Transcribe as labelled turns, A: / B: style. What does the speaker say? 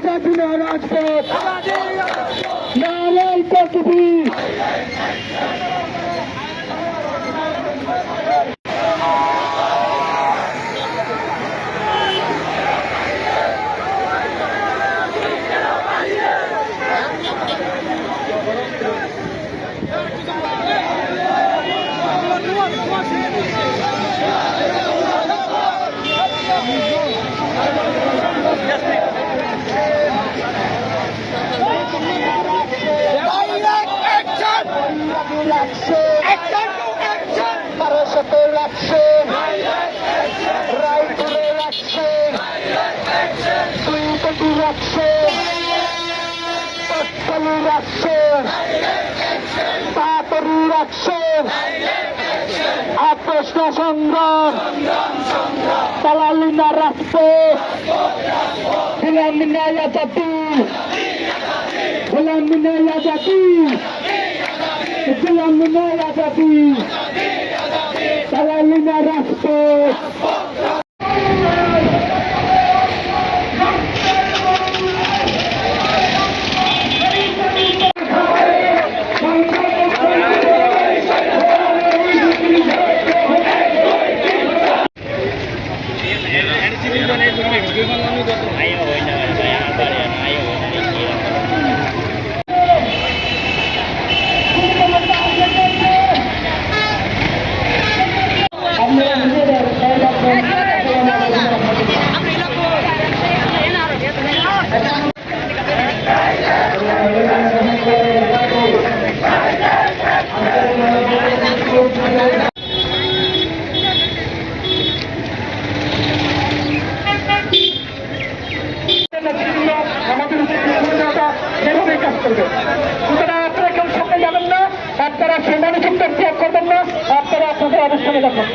A: আজাদি না রাজপথ, নারায় তাকবীর। প্রশ্ন সংগ্রাম দালালি না রাজপথ, গোলামি না আজাদি, গোলামি না আজাদি, গোলামি না আজাদি, দালালি না রাজপথ। সুতরাং আপনারা কেউ সামনে যাবেন না, আপনারা সে মানসিক ত্যাগ করবেন না, আপনারা আপনাদের অবস্থানে থাকবেন।